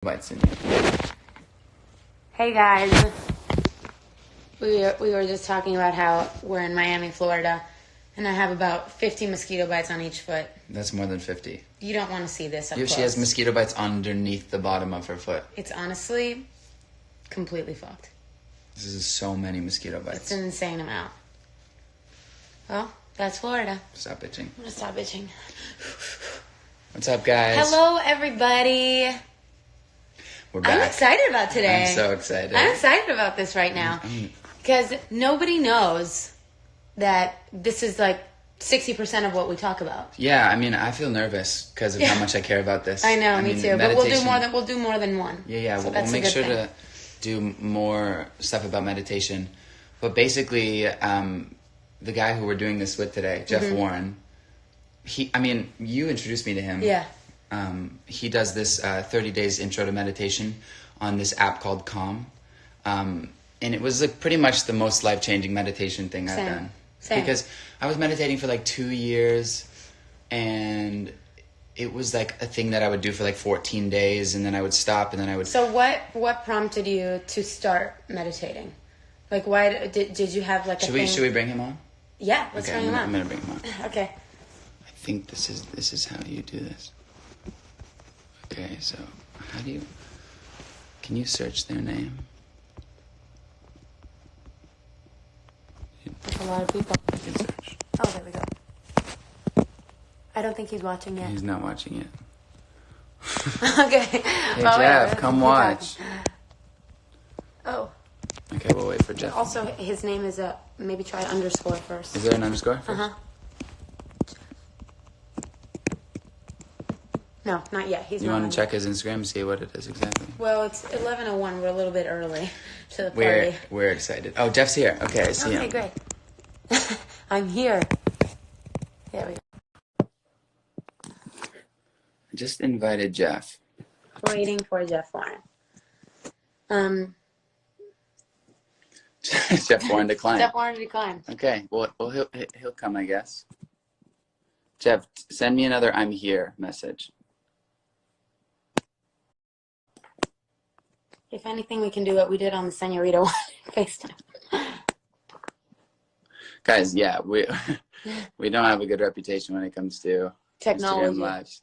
Bites in you. Hey guys, we were just talking about how we're in Miami, Florida, and I have about 50 mosquito bites on each foot. That's more than 50. You don't want to see this up close. She has mosquito bites underneath the bottom of her foot. It's honestly completely fucked. This is so many mosquito bites. It's an insane amount. Well, that's Florida. Stop bitching. I'm gonna stop bitching. What's up, guys? Hello, everybody. We're back. I'm excited about today. I'm so excited. I'm excited about this right now. Because nobody knows that this is like 60% of what we talk about. Yeah, I mean, I feel nervous because of how much I care about this. I know, me too. But we'll do more than one. Yeah, so we'll make sure to do more stuff about meditation. But basically, the guy who we're doing this with today, Jeff Warren, you introduced me to him. Yeah. He does this 30 days intro to meditation on this app called Calm. And it was like pretty much the most life-changing meditation thing I've done. Same. Because I was meditating for like 2 years, and it was like a thing that I would do for like 14 days, and then I would stop, and then I would... So what prompted you to start meditating? Like, why did you have like a thing? Should we bring him on? Yeah, let's bring him on. I'm going to bring him on. Okay. I think this is how you do this. Okay, so how do you... Can you search their name? That's a lot of people. You can search. Oh, there we go. I don't think he's watching yet. He's not watching yet. Okay. Hey, Jeff, come watch. Oh. Okay, we'll wait for Jeff. Also, his name is maybe try underscore first. Is there an underscore first? Uh-huh. No, not yet. He's You not. want to check his Instagram and see what it is exactly? Well, it's 11:01. We're a little bit early to the party. We're excited. Oh, Jeff's here. Okay, I see him. Okay, great. I'm here. There we go. I just invited Jeff. Waiting for Jeff Warren. Jeff Warren declined. Jeff Warren declined. Okay, well he'll come, I guess. Jeff, send me another "I'm here" message. If anything, we can do what we did on the Senorita one FaceTime. Guys, yeah, we don't have a good reputation when it comes to Technology. Instagram lives.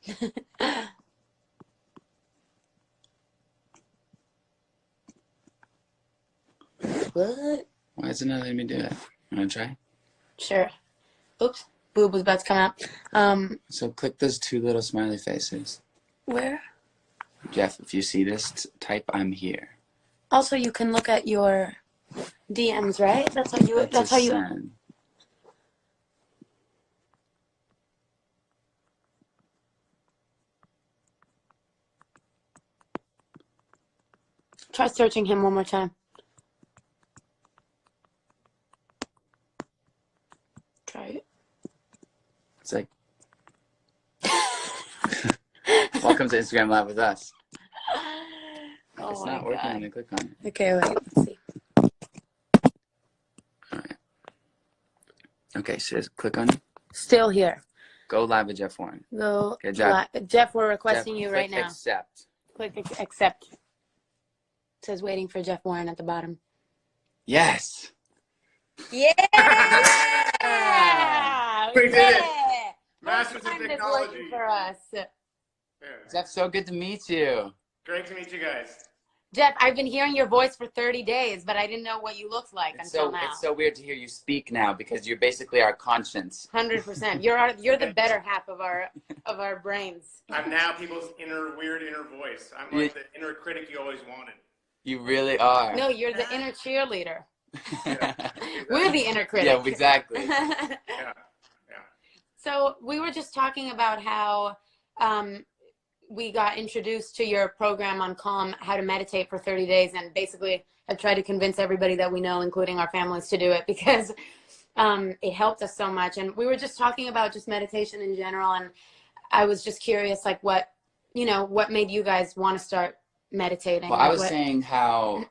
What? Why is it not letting me do it? Wanna try? Sure. Oops. Boob was about to come out. So click those two little smiley faces. Where? Jeff, if you see this, type "I'm here." Also, you can look at your DMs, right? That's how you. That's how you. Send. Try searching him one more time. Try it. It's like, welcome to Instagram Live with us. Oh, it's not working when I click on it. Okay, wait. Let's see. All right. Okay, so just click on it. Still here. Go live with Jeff Warren. Go. Okay, Jeff. Jeff, we're requesting Jeff, you right click now. Accept. Click accept. It says waiting for Jeff Warren at the bottom. Yes. Yeah! We did it. Masters Masters of of technology. working for us. There. Jeff, so good to meet you. Great to meet you guys. Jeff, I've been hearing your voice for 30 days, but I didn't know what you looked like until now. It's so weird to hear you speak now because you're basically our conscience. 100%. You're the better half of our brains. I'm now people's weird inner voice. I'm like the inner critic you always wanted. You really are. No, you're the inner cheerleader. Yeah, We're the inner critic. Yeah, exactly. yeah. So we were just talking about how we got introduced to your program on Calm, how to meditate for 30 days, and basically have tried to convince everybody that we know, including our families, to do it because it helped us so much. And we were just talking about just meditation in general, and I was just curious, like what made you guys want to start meditating? Well, I was saying how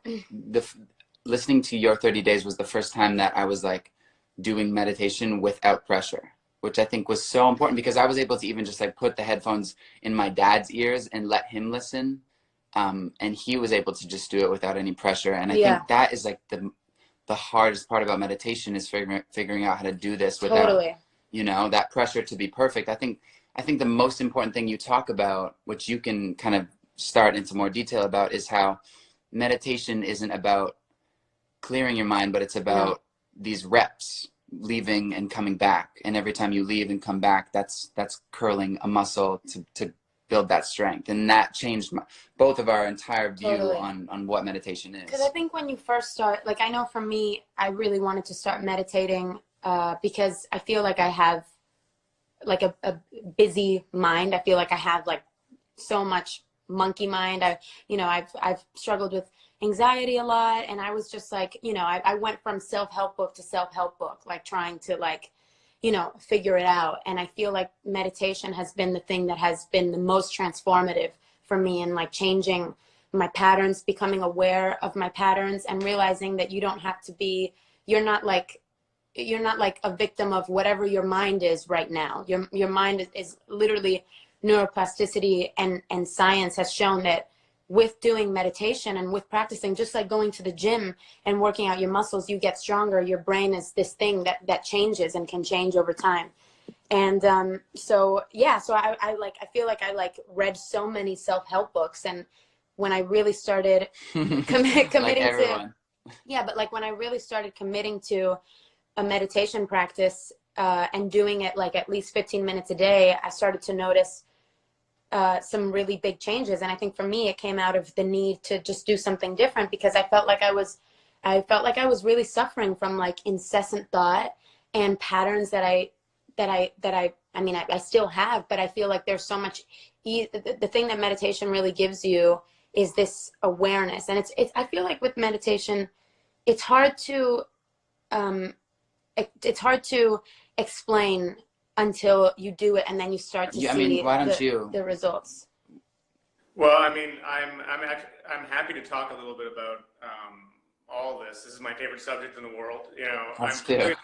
listening to your 30 days was the first time that I was like doing meditation without pressure. which I think was so important because I was able to even just like put the headphones in my dad's ears and let him listen And he was able to just do it without any pressure. And I Yeah. think that is like the hardest part about meditation, is figuring out how to do this without, Totally. you know, that pressure to be perfect. I think the most important thing you talk about, which you can kind of start into more detail about, is how meditation isn't about clearing your mind, but it's about these reps, leaving and coming back. And every time you leave and come back, that's curling a muscle to build that strength. And that changed both of our entire view on what meditation is. Because I think when you first start, like, I know for me, I really wanted to start meditating because I feel like I have like a busy mind. I feel like I have like so much monkey mind. I've struggled with anxiety a lot, and I was just like, I went from self-help book to self-help book, like trying to like, figure it out. And I feel like meditation has been the thing that has been the most transformative for me, in like changing my patterns, becoming aware of my patterns, and realizing that you don't have to be, you're not like a victim of whatever your mind is right now. Your mind is literally neuroplasticity, and science has shown that with doing meditation and with practicing, just like going to the gym and working out your muscles, you get stronger. Your brain is this thing that changes and can change over time. And so I feel like I like read so many self-help books, and when I really started committing like but like when I really started committing to a meditation practice and doing it like at least 15 minutes a day, I started to notice some really big changes. And I think for me, it came out of the need to just do something different, because I felt like I was really suffering from like incessant thought and patterns that I still have, but I feel like there's so much, the thing that meditation really gives you is this awareness. And I feel like with meditation, it's hard to explain until you do it, and then you start to see the results. Well, I mean, I'm happy to talk a little bit about all this. This is my favorite subject in the world. That's good.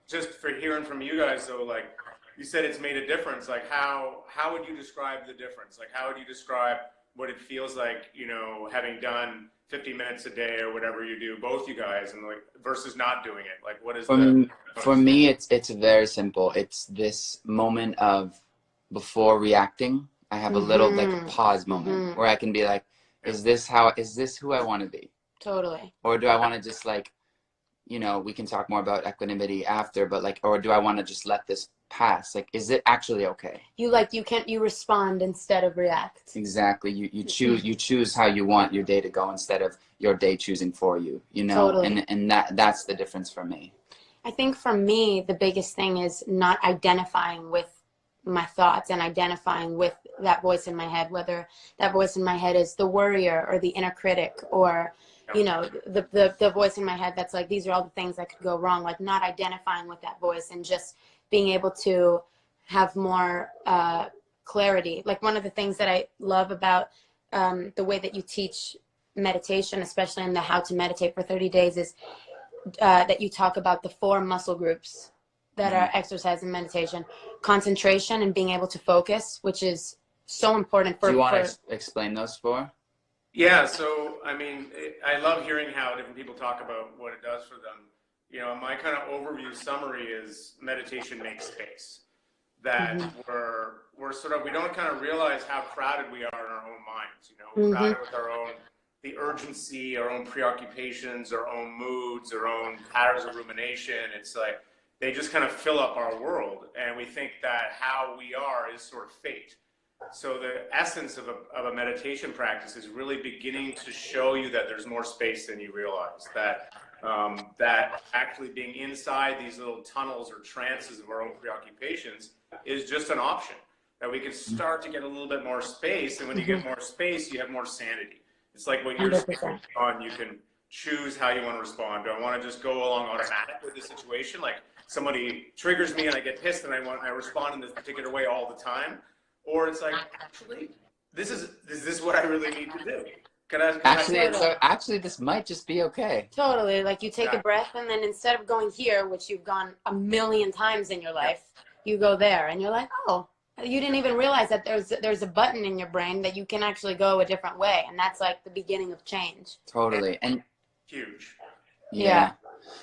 Just for hearing from you guys, though, like you said, it's made a difference. Like how would you describe the difference? Like how would you describe what it feels like, having done 50 minutes a day or whatever you do, both you guys, and like versus not doing it? Like what is for me, it's very simple. It's this moment of, before reacting, I have a little like a pause moment where I can be like, is this who I want to be? Totally. Or do I want to just like, we can talk more about equanimity after, but like, or do I want to just let this pass? Like, is it actually okay? You respond instead of react. Exactly. You choose how you want your day to go instead of your day choosing for you, Totally. and that's the difference for me. I think for me, the biggest thing is not identifying with my thoughts and identifying with that voice in my head, whether that voice in my head is the worrier or the inner critic, or the voice in my head that's like, these are all the things that could go wrong. Like not identifying with that voice and just being able to have more clarity. Like one of the things that I love about the way that you teach meditation, especially in the How to Meditate for 30 Days, is that you talk about the 4 muscle groups that are exercise and meditation: concentration and being able to focus, which is so important for. Do you want to explain those 4? Yeah, so I mean, I love hearing how different people talk about what it does for them. My kind of overview summary is meditation makes space. That we're sort of, we don't kind of realize how crowded we are in our own minds. We're crowded with the urgency, our own preoccupations, our own moods, our own patterns of rumination. It's like they just kind of fill up our world, and we think that how we are is sort of fate. So the essence of a meditation practice is really beginning to show you that there's more space than you realize, that actually being inside these little tunnels or trances of our own preoccupations is just an option, that we can start to get a little bit more space. And when you get more space, you have more sanity. It's like what you're saying on, you can choose how you want to respond. Do I want to just go along automatic with the situation? Like somebody triggers me and I get pissed and I respond in this particular way all the time. Or it's like, actually, is this what I really need to do? Actually, this might just be okay. Totally. Like you take a breath, and then instead of going here, which you've gone a million times in your life, you go there, and you're like, oh, you didn't even realize that there's a button in your brain that you can actually go a different way, and that's like the beginning of change. Totally. And Huge. yeah.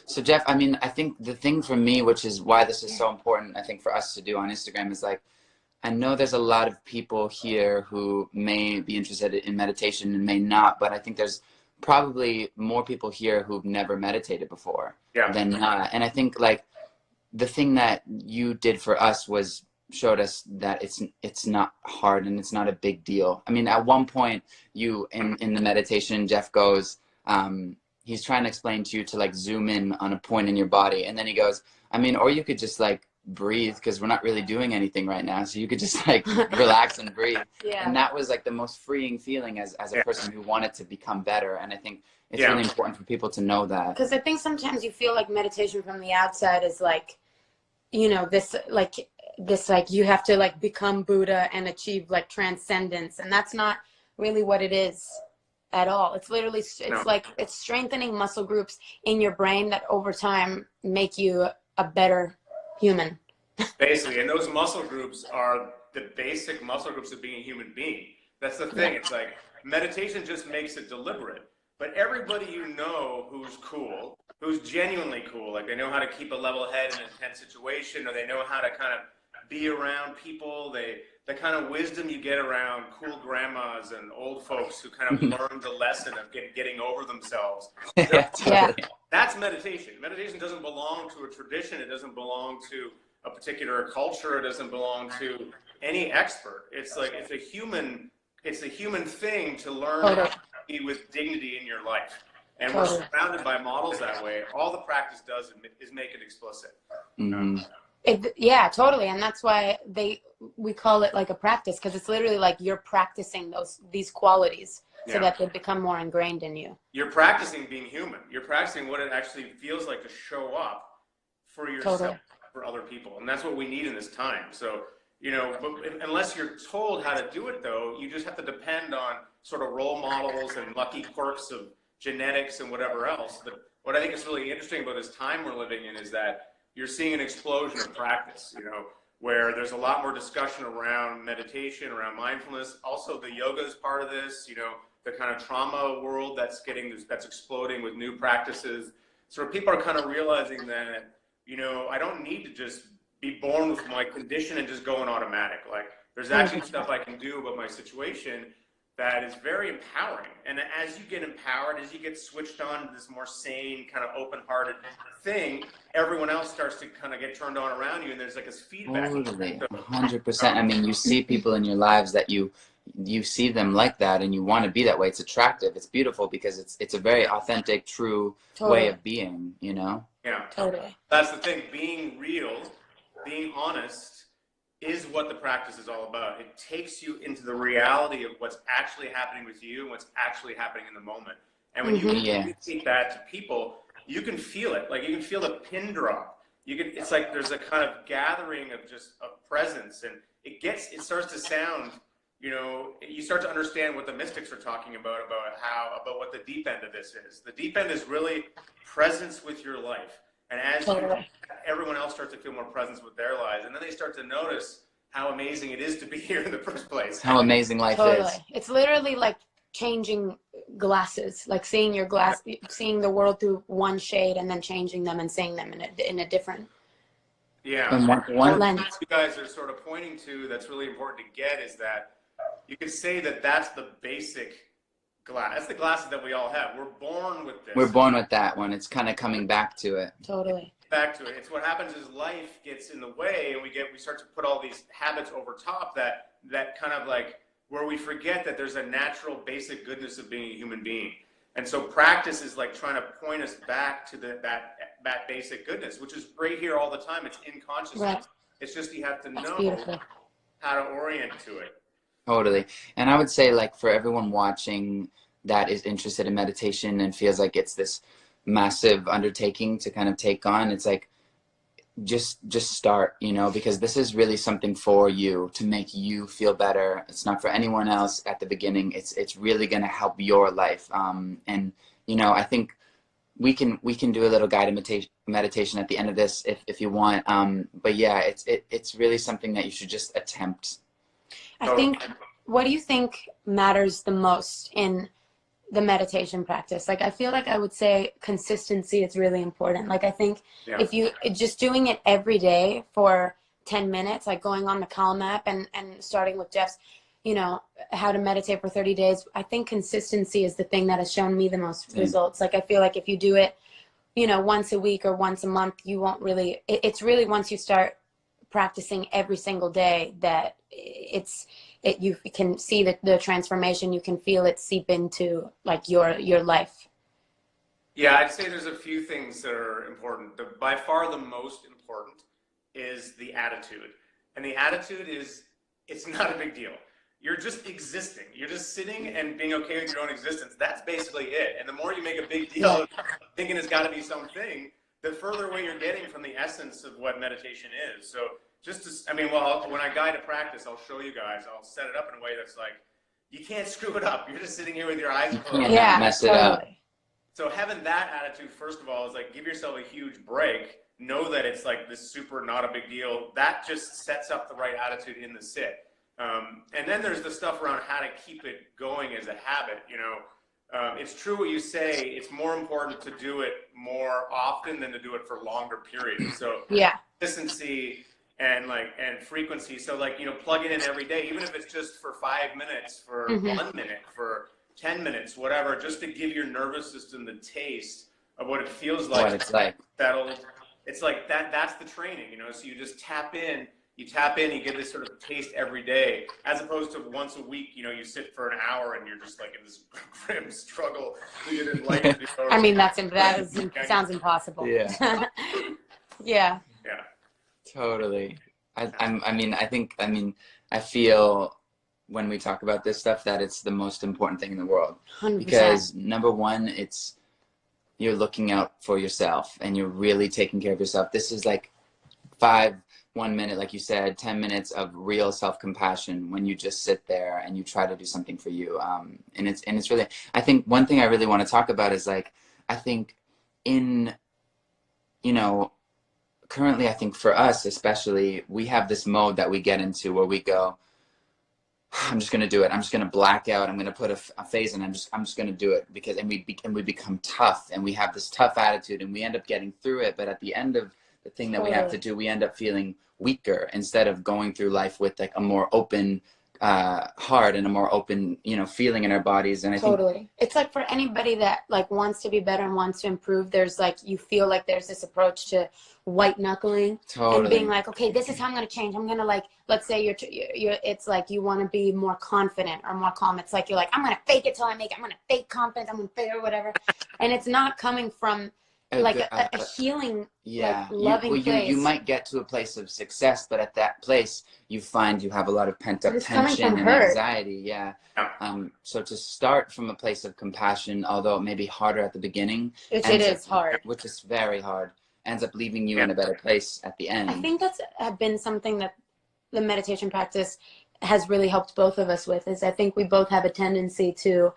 So Jeff, I mean, I think the thing for me, which is why this is so important, I think for us to do on Instagram, is like, I know there's a lot of people here who may be interested in meditation and may not, but I think there's probably more people here who've never meditated before than not. And I think like the thing that you did for us was showed us that it's not hard and it's not a big deal. I mean, at one point you in the meditation, Jeff goes, he's trying to explain to you to like zoom in on a point in your body, and then he goes, I mean, or you could just like breathe, because we're not really doing anything right now, so you could just like relax and breathe. And that was like the most freeing feeling as a person who wanted to become better. And I think it's really important for people to know that, because I think sometimes you feel like meditation from the outside is like, you know, this like you have to like become Buddha and achieve like transcendence, and that's not really what it is at all. It's literally, it's like, it's strengthening muscle groups in your brain that over time make you a better human. Basically, and those muscle groups are the basic muscle groups of being a human being. That's the thing. It's like meditation just makes it deliberate. But everybody you know who's cool, who's genuinely cool, like they know how to keep a level head in an intense situation, or they know how to kind of be around people, the kind of wisdom you get around cool grandmas and old folks who kind of learn the lesson of getting over themselves. That's meditation. Meditation doesn't belong to a tradition. It doesn't belong to a particular culture. It doesn't belong to any expert. It's like, it's a human thing to learn how to be with dignity in your life. And we're surrounded by models that way. All the practice does is make it explicit. Yeah, totally. And that's why we call it like a practice, because it's literally like you're practicing these qualities so that they become more ingrained in you. You're practicing being human. You're practicing what it actually feels like to show up for yourself, for other people. And that's what we need in this time. So, you know, but unless you're told how to do it, though, you just have to depend on sort of role models and lucky quirks of genetics and whatever else. But what I think is really interesting about this time we're living in is that you're seeing an explosion of practice, you know, where there's a lot more discussion around meditation, around mindfulness. Also, the yoga is part of this, you know, the kind of trauma world that's exploding with new practices. So people are kind of realizing that, you know, I don't need to just be born with my condition and just go on automatic. Like, there's actually stuff I can do about my situation that is very empowering. And as you get empowered, as you get switched on to this more sane, kind of open-hearted thing, everyone else starts to kind of get turned on around you, and there's like this feedback. Totally, 100%. I mean, you see people in your lives that you see them like that, and you want to be that way. It's attractive. It's beautiful because it's a very authentic, true way of being, you know? Yeah. Totally. That's the thing. Being real, being honest, is what the practice is all about. It takes you into the reality of what's actually happening with you and what's actually happening in the moment. And when you communicate that to people, you can feel it. Like, you can feel the pin drop. It's like there's a kind of gathering of presence, and it starts to sound, you know, you start to understand what the mystics are talking about what the deep end of this is. The deep end is really presence with your life. And as everyone else starts to feel more presence with their lives, and then they start to notice how amazing it is to be here in the first place. How amazing life is. It's literally like changing glasses, like seeing seeing the world through one shade and then changing them and seeing them in a different one lens. You guys are sort of pointing to that's really important to get is that you could say that that's the basic glass. That's the glasses that we all have. We're born with this. We're born with that one. It's kind of coming back to it. Totally. Back to it. It's what happens is life gets in the way, and we start to put all these habits over top that kind of like where we forget that there's a natural basic goodness of being a human being. And so practice is like trying to point us back to that basic goodness, which is right here all the time. It's in consciousness. Right. It's just you have to know how to orient to it. Totally. And I would say, like, for everyone watching that is interested in meditation and feels like it's this massive undertaking to kind of take on, it's like, just start, you know, because this is really something for you to make you feel better. It's not for anyone else at the beginning. It's really going to help your life. And, you know, I think we can do a little guided meditation at the end of this if you want. But yeah, it's really something that you should just attempt. I think, what do you think matters the most in the meditation practice? Like, I feel like I would say consistency is really important. Like, I think if you just doing it every day for 10 minutes, like going on the Calm app and starting with Jeff's, you know, how to meditate for 30 days, I think consistency is the thing that has shown me the most results. Like, I feel like if you do it, you know, once a week or once a month, you won't really, it's really once you start practicing every single day that you can see the transformation, you can feel it seep into like your life. Yeah, I'd say there's a few things that are important. By far the most important is the attitude. And the attitude is, it's not a big deal. You're just existing. You're just sitting and being okay with your own existence. That's basically it. And the more you make a big deal of thinking it's got to be something, the further away you're getting from the essence of what meditation is. So just to, I mean, well, when I guide a practice, I'll show you guys, I'll set it up in a way that's like, you can't screw it up. You're just sitting here with your eyes closed. Yeah, mess it up. So having that attitude, first of all, is like, give yourself a huge break. Know that it's like this super not a big deal. That just sets up the right attitude in the sit. And then there's the stuff around how to keep it going as a habit. You know, it's true what you say. It's more important to do it more often than to do it for longer periods. So consistency and frequency. So like, you know, plug it in every day, even if it's just for 5 minutes, for 1 minute, for 10 minutes, whatever, just to give your nervous system the taste of what it feels like. What it's like. It's like that's the training, you know. So you just tap in. You get this sort of taste every day, as opposed to once a week, you know, you sit for an hour and you're just like in this grim struggle. You didn't like it before. I mean, that sounds impossible. Yeah. Yeah. Totally. I feel when we talk about this stuff that it's the most important thing in the world. 100%. Because number one, you're looking out for yourself and you're really taking care of yourself. This is like 1 minute, like you said, 10 minutes of real self-compassion when you just sit there and you try to do something for you. And it's really, I think one thing I really want to talk about is like, I think currently, I think for us especially, we have this mode that we get into where we go, I'm just going to do it. I'm just going to black out. I'm going to put a phase in. I'm just going to do it and we become tough and we have this tough attitude and we end up getting through it. But at the end of the thing that we have to do, we end up feeling weaker instead of going through life with like a more open heart and a more open, you know, feeling in our bodies. And I think it's like for anybody that like wants to be better and wants to improve, there's like, you feel like there's this approach to white knuckling and being like, okay, this is how I'm going to change. I'm going to like, let's say you're it's like you want to be more confident or more calm. It's like, you're like, I'm going to fake it till I make it. I'm going to fake confidence. I'm going to fake or whatever. And it's not coming from like a healing, like loving place. You might get to a place of success, but at that place, you find you have a lot of pent-up tension and anxiety. Yeah. So to start from a place of compassion, although it may be harder at the beginning, it is hard, which is very hard, ends up leaving you in a better place at the end. I think that's been something that the meditation practice has really helped both of us with, is I think we both have a tendency to,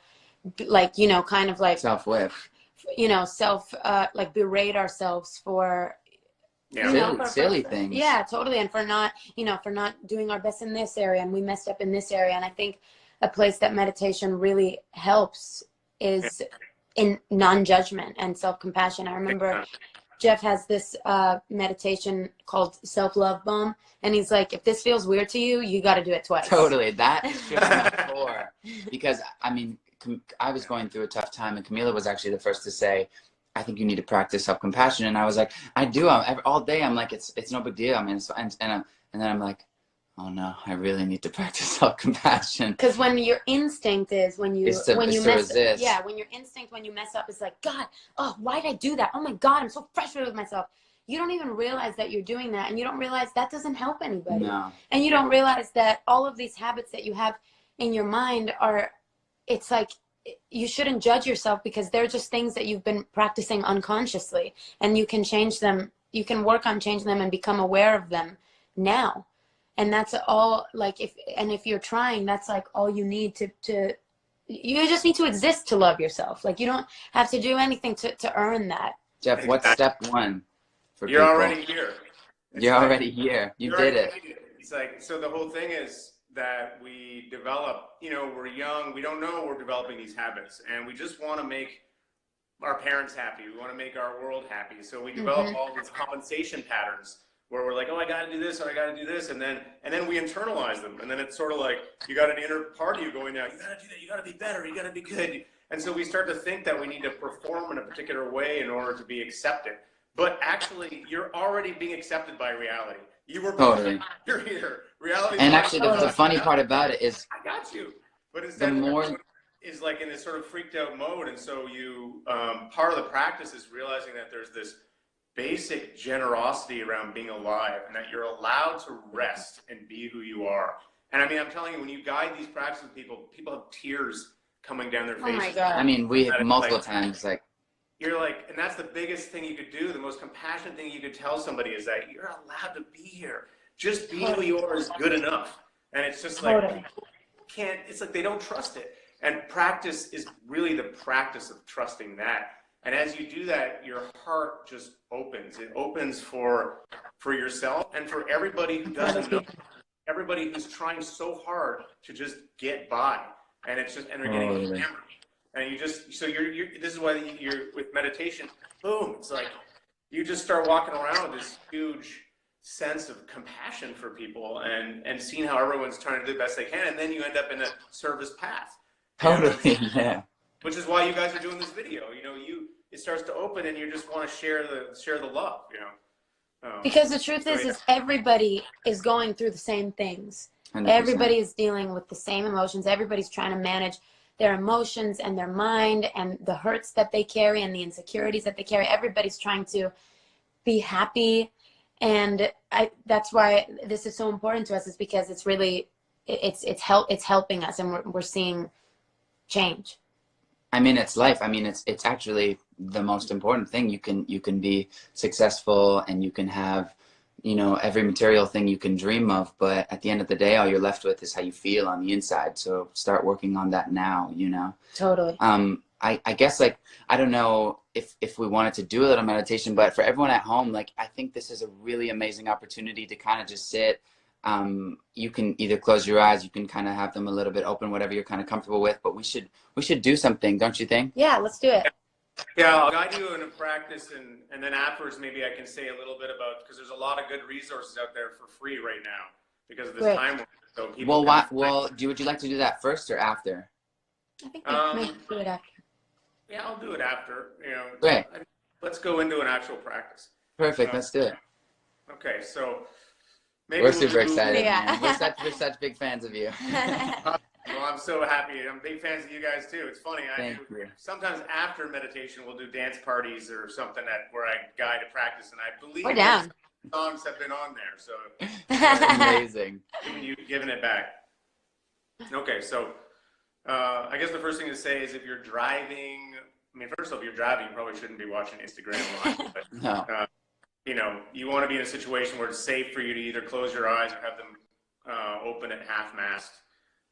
like, you know, kind of like self-whip. You know, like berate ourselves for, silly things. Yeah, totally. And for not doing our best in this area, and we messed up in this area. And I think a place that meditation really helps is in non-judgment and self-compassion. I remember Jeff has this meditation called Self-Love Bomb. And he's like, if this feels weird to you, you got to do it twice. Totally. That is just my core. Because, I mean, I was going through a tough time, and Camila was actually the first to say, I think you need to practice self-compassion. And I was like, I do. All day I'm like, it's no big deal. I mean, it's fine. And then I'm like, oh no, I really need to practice self-compassion. Because when your instinct is when you mess up, it's like, God, oh, why did I do that? Oh my God, I'm so frustrated with myself. You don't even realize that you're doing that, and you don't realize that doesn't help anybody. No. And you don't realize that all of these habits that you have in your mind it's like, you shouldn't judge yourself, because they're just things that you've been practicing unconsciously, and you can change them. You can work on changing them and become aware of them now. And that's all, like, if you're trying, that's like all you need to you just need to exist to love yourself. Like, you don't have to do anything to earn that. Jeff, what's step one for You're people? already here. You're already here. You did it. It's like, so the whole thing is that we develop, you know, we're young, we don't know we're developing these habits, and we just want to make our parents happy. We want to make our world happy. So we develop all these compensation patterns where we're like, oh, I got to do this, or I got to do this. And then we internalize them. And then it's sort of like, you got an inner part of you going now, you got to do that. You got to be better. You got to be good. And so we start to think that we need to perform in a particular way in order to be accepted. But actually, you're already being accepted by reality. You were totally. You're here. Reality. And actually, the funny part about it is, I got you. But the more is like in this sort of freaked out mode, and so you part of the practice is realizing that there's this basic generosity around being alive, and that you're allowed to rest and be who you are. And I mean, I'm telling you, when you guide these practices with people, people have tears coming down their faces. Oh my God. I mean, we have multiple times, like, you're like, and that's the biggest thing you could do. The most compassionate thing you could tell somebody is that you're allowed to be here. Just be who you are is good enough. And it's just like, people can't, it's like they don't trust it. And practice is really the practice of trusting that. And as you do that, your heart just opens. It opens for yourself and for everybody who doesn't know. Everybody who's trying so hard to just get by. And it's just, and they're getting hammered. And you just, so you're this is why you're with meditation, boom, it's like you just start walking around with this huge sense of compassion for people and seeing how everyone's trying to do the best they can, and then you end up in a service path. Totally, yeah. Which is why you guys are doing this video. You know, it starts to open, and you just want to share the love. You know. Because the truth is everybody is going through the same things. 100%. Everybody is dealing with the same emotions. Everybody's trying to manage their emotions and their mind and the hurts that they carry and the insecurities that they carry. Everybody's trying to be happy. And that's why this is so important to us, is because it's really, it's helping us, and we're seeing change. I mean, it's life. I mean, it's actually the most important thing. You can be successful, and you can have, you know, every material thing you can dream of, but at the end of the day, all you're left with is how you feel on the inside. So start working on that now, you know? Totally. I guess, like, I don't know if we wanted to do a little meditation, but for everyone at home, like, I think this is a really amazing opportunity to kind of just sit. You can either close your eyes, you can kind of have them a little bit open, whatever you're kind of comfortable with, but we should do something, don't you think? Yeah, let's do it. Yeah, I'll guide you in a practice, and then afterwards maybe I can say a little bit about, because there's a lot of good resources out there for free right now because of this time. So people would you like to do that first or after? I think we might do it after. Yeah, I'll do it after. You know, great. Let's go into an actual practice. Perfect. Let's do it. Okay, so maybe we're super excited. Yeah. We're such big fans of you. Well, I'm so happy. I'm big fans of you guys too. It's funny. Thank you. Sometimes after meditation, we'll do dance parties or something where I guide a practice, and I believe we're down. Songs have been on there, so amazing. Giving it back. Okay, so I guess the first thing to say is if you're driving. I mean, first of all, if you're driving, you probably shouldn't be watching Instagram Live. But, no. You know, you want to be in a situation where it's safe for you to either close your eyes or have them open at half-mast.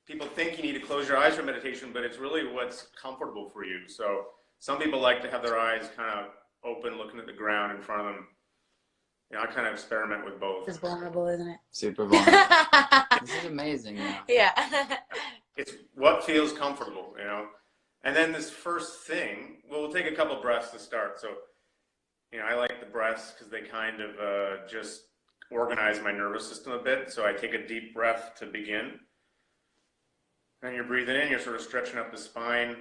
People think you need to close your eyes for meditation, but it's really what's comfortable for you. So some people like to have their eyes kind of open, looking at the ground in front of them. You know, I kind of experiment with both. It's vulnerable, isn't it? Super vulnerable. This is amazing. Yeah. It's what feels comfortable, you know. And then this first thing, we'll take a couple breaths to start. So, you know, I like the breaths because they kind of just organize my nervous system a bit. So I take a deep breath to begin. And you're breathing in, you're sort of stretching up the spine.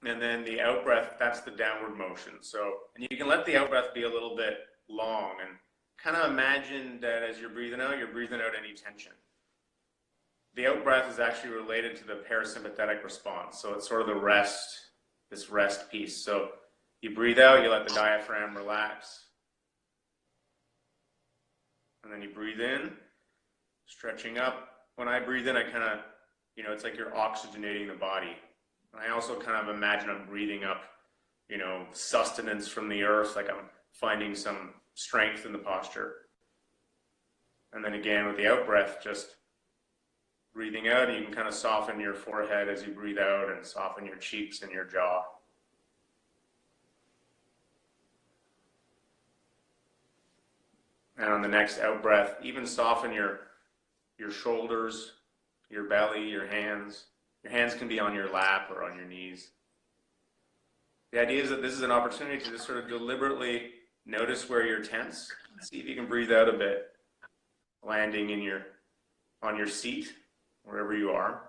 And then the out breath, that's the downward motion. So, and you can let the out breath be a little bit long, and kind of imagine that as you're breathing out any tension. The out breath is actually related to the parasympathetic response. So it's sort of the rest, this rest piece. So you breathe out, you let the diaphragm relax. And then you breathe in, stretching up. When I breathe in, I kind of, you know, it's like you're oxygenating the body. And I also kind of imagine I'm breathing up, you know, sustenance from the earth, like I'm finding some strength in the posture. And then again, with the out breath, just Breathing out, you can kind of soften your forehead as you breathe out and soften your cheeks and your jaw. And on the next out breath, even soften your shoulders, your belly, your hands. Your hands can be on your lap or on your knees. The idea is that this is an opportunity to just sort of deliberately notice where you're tense. See if you can breathe out a bit, landing on your seat, wherever you are.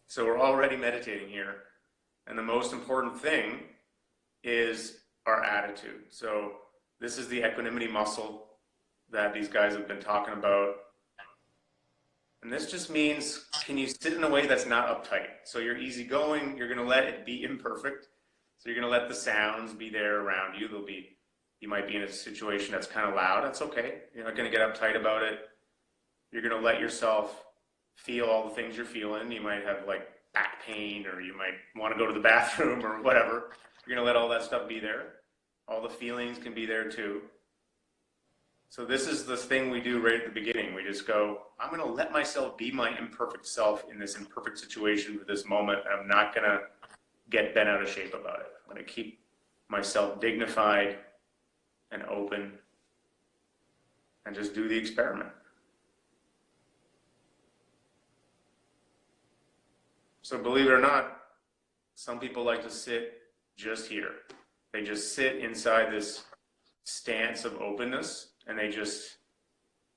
So we're already meditating here. And the most important thing is our attitude. So this is the equanimity muscle that these guys have been talking about. And this just means, can you sit in a way that's not uptight? So you're easygoing, you're gonna let it be imperfect. So you're gonna let the sounds be there around you. You might be in a situation that's kind of loud, that's okay. You're not gonna get uptight about it. You're gonna let yourself feel all the things you're feeling. You might have like back pain, or you might wanna go to the bathroom or whatever. You're gonna let all that stuff be there. All the feelings can be there too. So this is the thing we do right at the beginning. We just go, I'm going to let myself be my imperfect self in this imperfect situation for this moment. I'm not going to get bent out of shape about it. I'm going to keep myself dignified and open and just do the experiment. So believe it or not, some people like to sit just here. They just sit inside this stance of openness, and they just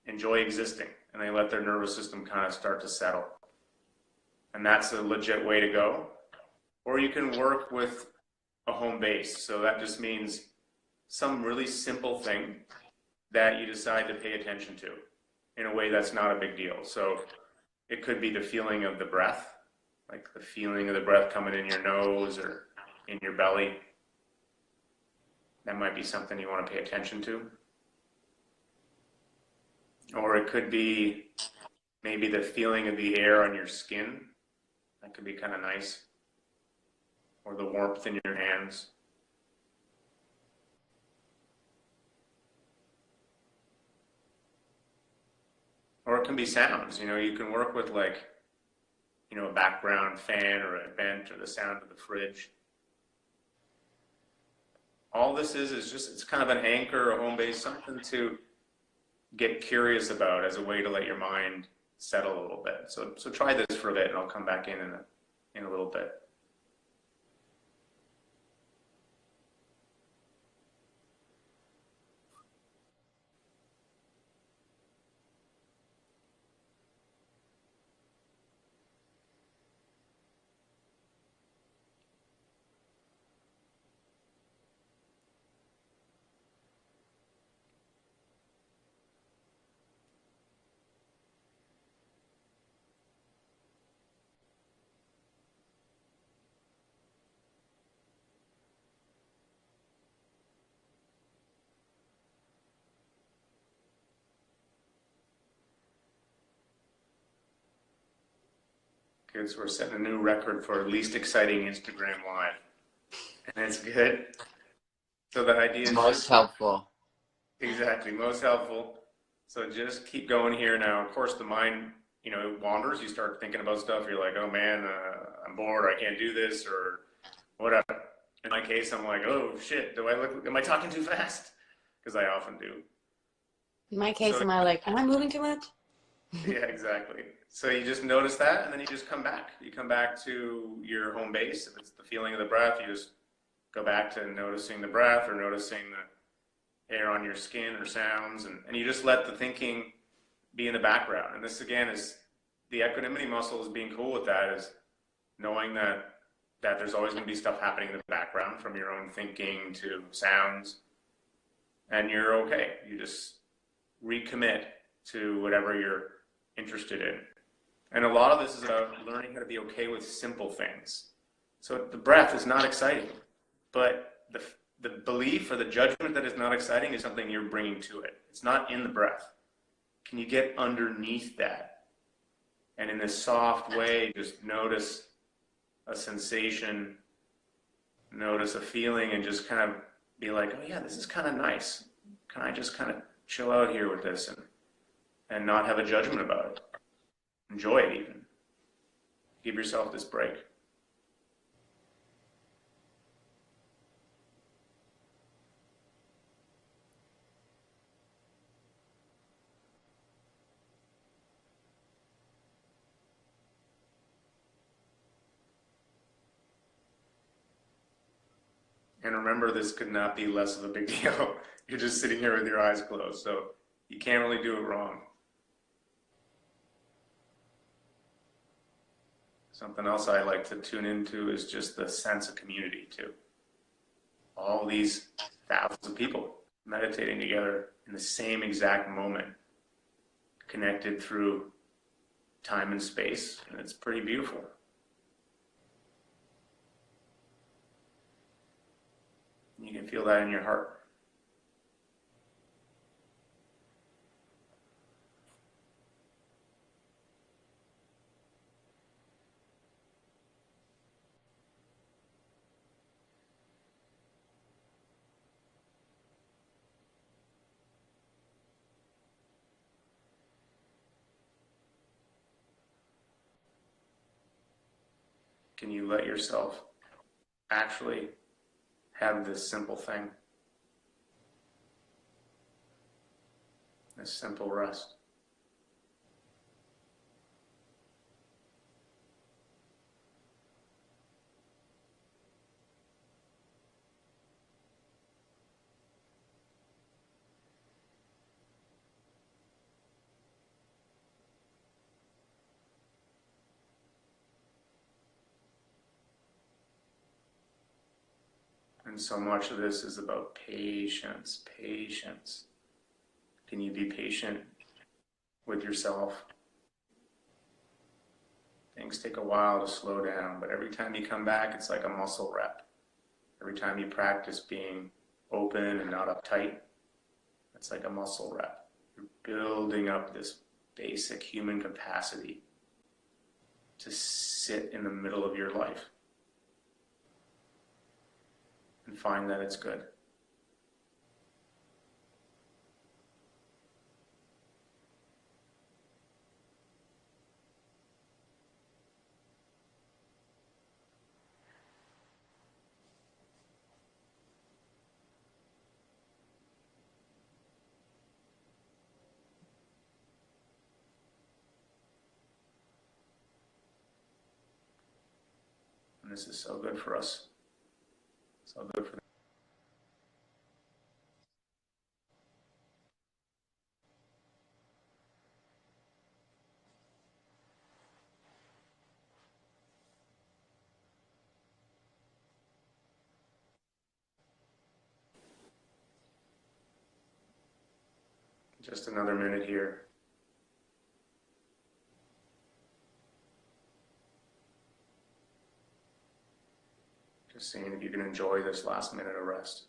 enjoy existing, and they let their nervous system kind of start to settle. And that's a legit way to go. Or you can work with a home base. So that just means some really simple thing that you decide to pay attention to in a way that's not a big deal. So it could be the feeling of the breath, like the feeling of the breath coming in your nose or in your belly. That might be something you want to pay attention to. Or it could be maybe the feeling of the air on your skin. That could be kind of nice. Or the warmth in your hands. Or it can be sounds. You can work with like, a background fan or a vent or the sound of the fridge. All this is just, it's kind of an anchor, a home base, something to get curious about as a way to let your mind settle a little bit. So try this for a bit, and I'll come back in a little bit. Good, so we're setting a new record for least exciting Instagram Live. And it's good. So the idea is most helpful. Exactly, most helpful. So just keep going here now. Of course, the mind, wanders. You start thinking about stuff. You're like, oh man, I'm bored. I can't do this or whatever. In my case, I'm like, oh shit, am I talking too fast? Because I often do. In my case, am I moving too much? Yeah, exactly. So you just notice that, and then you just come back. You come back to your home base. If it's the feeling of the breath, you just go back to noticing the breath or noticing the air on your skin or sounds, and you just let the thinking be in the background. And this, again, is the equanimity muscle is being cool with that, is knowing that there's always going to be stuff happening in the background, from your own thinking to sounds, and you're okay. You just recommit to whatever you're interested in. And a lot of this is about learning how to be okay with simple things. So the breath is not exciting, but the belief or the judgment that it's not exciting is something you're bringing to it. It's not in the breath. Can you get underneath that? And in this soft way, just notice a sensation, notice a feeling, and just kind of be like, oh yeah, this is kind of nice. Can I just kind of chill out here with this? And and not have a judgment about it. Enjoy it even. Give yourself this break. And remember, this could not be less of a big deal. You're just sitting here with your eyes closed, so you can't really do it wrong. Something else I like to tune into is just the sense of community too. All these thousands of people meditating together in the same exact moment, connected through time and space, and it's pretty beautiful. You can feel that in your heart. Can you let yourself actually have this simple thing, this simple rest? And so much of this is about patience, patience. Can you be patient with yourself? Things take a while to slow down, but every time you come back, it's like a muscle rep. Every time you practice being open and not uptight, it's like a muscle rep. You're building up this basic human capacity to sit in the middle of your life and find that it's good. And this is so good for us. So good for them. Just another minute here. Just seeing if you can enjoy this last minute of rest.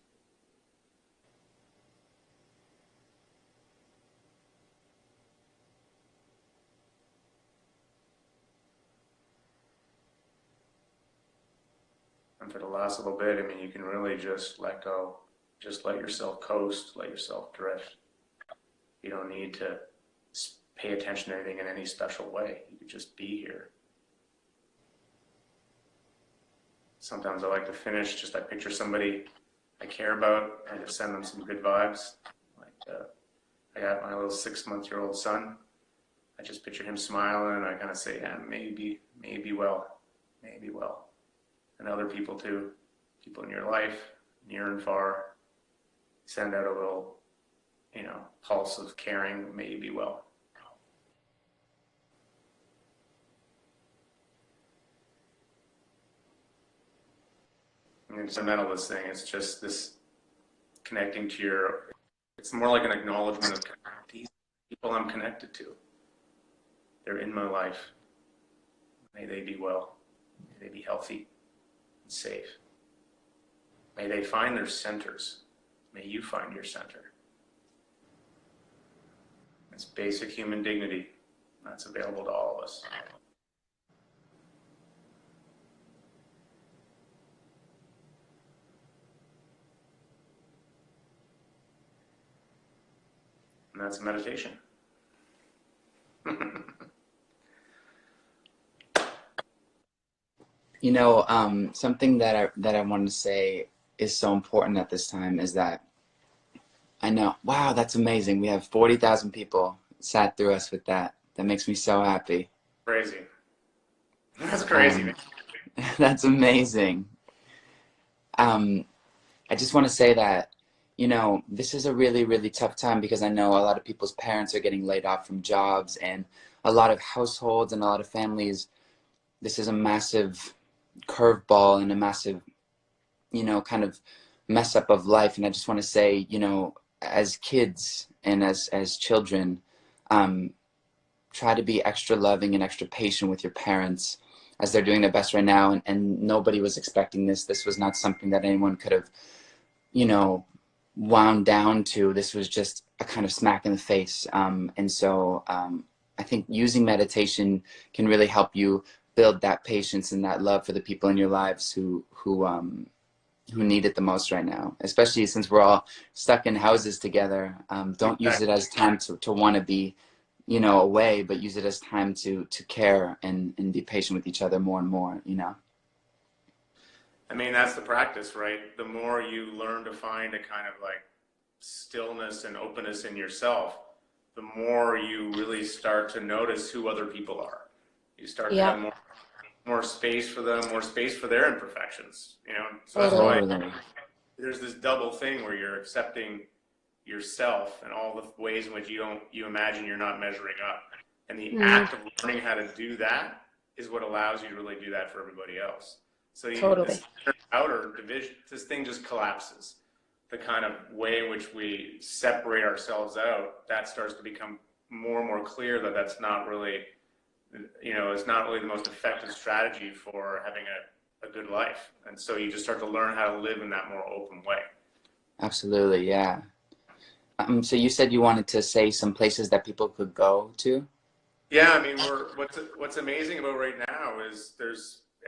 And for the last little bit, I mean, you can really just let go. Just let yourself coast, let yourself drift. You don't need to pay attention to anything in any special way. You could just be here. Sometimes I like to finish, I picture somebody I care about, and just send them some good vibes. Like I got my little 6-month-old son. I just picture him smiling, and I kind of say, yeah, maybe well. And other people too, people in your life, near and far, send out a little, pulse of caring, maybe well. And it's a mental this thing. It's just this connecting to it's more like an acknowledgement of these people I'm connected to. They're in my life. May they be well. May they be healthy and safe. May they find their centers. May you find your center. It's basic human dignity that's available to all of us. And that's meditation. You know, something that I wanted to say is so important at this time is that I know, wow, that's amazing. We have 40,000 people sat through us with that. That makes me so happy. Crazy. That's crazy, man. That's amazing. Um, I just want to say that, you know, this is a really, really tough time because I know a lot of people's parents are getting laid off from jobs, and a lot of households and a lot of families. This is a massive curveball and a massive, you know, kind of mess up of life. And I just want to say, you know, as kids and as children, um, try to be extra loving and extra patient with your parents as they're doing their best right now. And nobody was expecting this. This was not something that anyone could have, you know, wound down to. This was just a kind of smack in the face. And so I think using meditation can really help you build that patience and that love for the people in your lives who need it the most right now, especially since we're all stuck in houses together. Don't use it as time to want to be, you know, away, but use it as time to care and be patient with each other more and more, you know? I mean, that's the practice, right? The more you learn to find a kind of like stillness and openness in yourself, the more you really start to notice who other people are. You start to have more space for them, more space for their imperfections, you know? So that's why there's this double thing where you're accepting yourself and all the ways in which you imagine you're not measuring up. And the act of learning how to do that is what allows you to really do that for everybody else. So this outer division, this thing just collapses. The kind of way in which we separate ourselves out, that starts to become more and more clear that that's not really, you know, it's not really the most effective strategy for having a good life. And so you just start to learn how to live in that more open way. Absolutely, yeah. So you said you wanted to say some places that people could go to? Yeah, I mean, what's amazing about right now is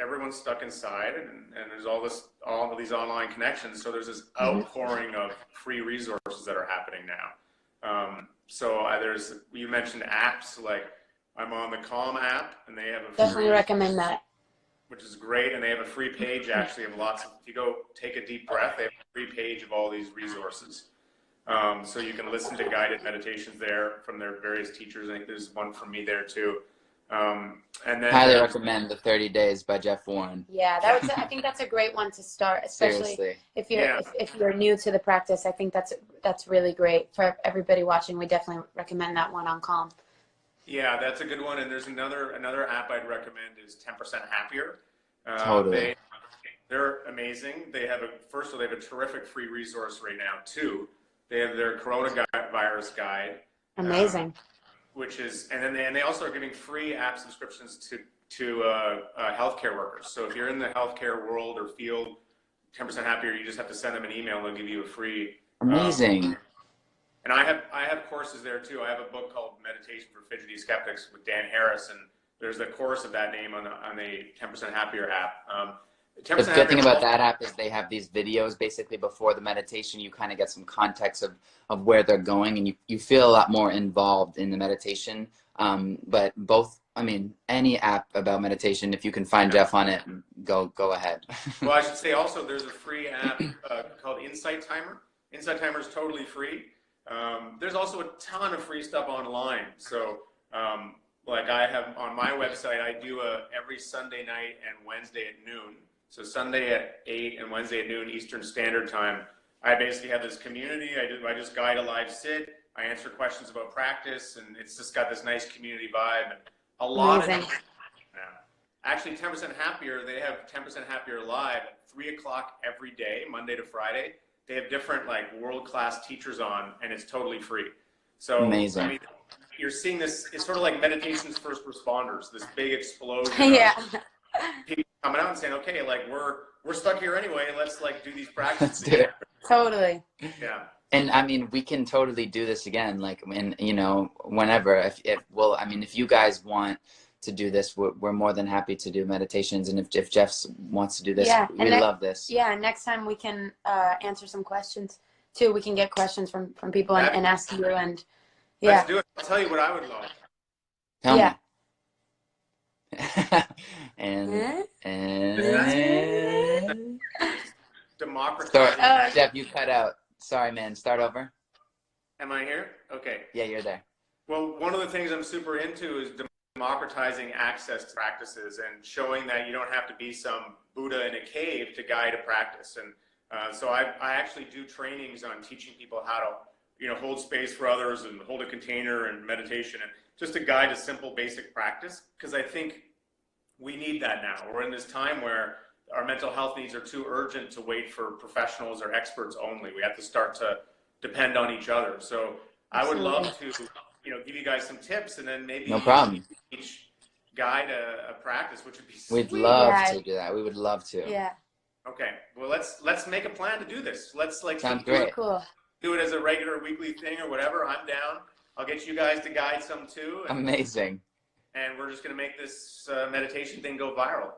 everyone's stuck inside, and there's all of these online connections. So there's this outpouring of free resources that are happening now. You mentioned apps, like I'm on the Calm app, and they have definitely recommend that, which is great. And they have a free page actually of lots of, if you go take a deep breath, they have a free page of all these resources. So you can listen to guided meditations there from their various teachers. I think there's one from me there too. And then highly recommend the 30 Days by Jeff Warren. Yeah, I think that's a great one to start, especially if you're new to the practice. I think that's really great for everybody watching. We definitely recommend that one on Calm. Yeah, that's a good one. And there's another app I'd recommend is 10% Happier. Totally. They're amazing. They have a terrific free resource right now too. They have their coronavirus guide. Amazing. And they also are giving free app subscriptions to healthcare workers. So if you're in the healthcare world or field, 10% Happier, you just have to send them an email and they'll give you a free. Amazing. And I have courses there too. I have a book called Meditation for Fidgety Skeptics with Dan Harris, and there's a course of that name on the 10% Happier app. The good thing about that app is they have these videos basically before the meditation. You kind of get some context of where they're going, and you feel a lot more involved in the meditation. But any app about meditation, if you can find Jeff on it, go ahead. Well, I should say also there's a free app called Insight Timer. Insight Timer is totally free. There's also a ton of free stuff online. So like I have on my website, I do every Sunday night and Wednesday at noon. So Sunday at 8 and Wednesday at noon Eastern Standard Time, I basically have this community. I just guide a live sit. I answer questions about practice, and it's just got this nice community vibe. And a lot of actually 10% Happier. They have 10% Happier live at 3 o'clock every day, Monday to Friday. They have different like world-class teachers on, and it's totally free. So amazing. I mean, you're seeing this. It's sort of like meditation's first responders. This big explosion. Yeah. People coming out and saying, okay, like we're stuck here anyway. Let's like do these practices. Let's do it. Totally. Yeah. And I mean, we can totally do this again. Like, you know, whenever. If you guys want to do this, we're more than happy to do meditations. And if Jeff wants to do this, we love this. Yeah. Next time we can answer some questions too. We can get questions from people and ask you. And let's do it. I'll tell you what I would love. Tell me. and Democratizing. Jeff, you cut out. Sorry, man. Start over. Am I here? Okay. Yeah, you're there. Well, one of the things I'm super into is democratizing access to practices and showing that you don't have to be some Buddha in a cave to guide a practice. And so I actually do trainings on teaching people how to, hold space for others and hold a container and meditation and just to guide a simple, basic practice. Because I think we need that now. We're in this time where our mental health needs are too urgent to wait for professionals or experts only. We have to start to depend on each other. So I would love to, give you guys some tips, and then maybe no problem. Each guide a practice, which would be sweet. We'd love to do that. We would love to. Yeah. Okay. Well, let's make a plan to do this. Let's sounds great. Cool. Do it as a regular weekly thing or whatever. I'm down. I'll get you guys to guide some too. Amazing. And we're just gonna make this meditation thing go viral.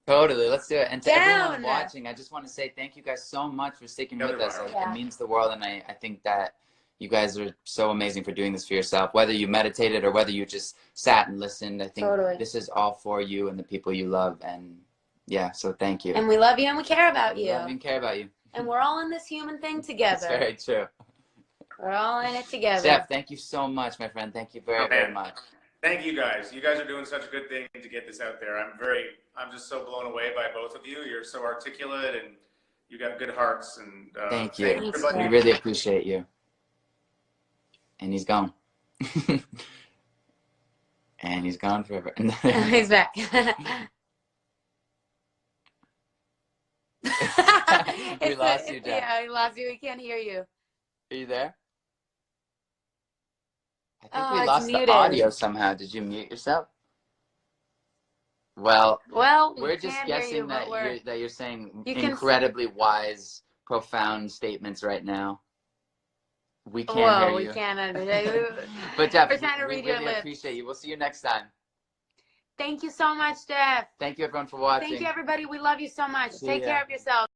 Totally, let's do it. And to everyone watching, I just want to say thank you guys so much for sticking with us. It means the world, and I think that you guys are so amazing for doing this for yourself. Whether you meditated or whether you just sat and listened, I think this is all for you and the people you love. And yeah, so thank you. And we love you and we care about you. We love you and care about you. And we're all in this human thing together. That's very true. We're all in it together. Jeff, thank you so much, my friend. Thank you very much. Thank you guys. You guys are doing such a good thing to get this out there. I'm just so blown away by both of you. You're so articulate and you got good hearts. And thank you. We really appreciate you. And he's gone. And he's gone forever. He's back. We lost you, Jeff. Yeah, we lost you. We can't hear you. Are you there? I think we lost the audio somehow. Did you mute yourself? Well, we're just guessing that you're saying incredibly wise, profound statements right now. We can't hear you. We can't. But Jeff, we're trying to read we your really lips. appreciate you. We'll see you next time. Thank you so much, Jeff. Thank you, everyone, for watching. Thank you, everybody. We love you so much. Take care of yourself.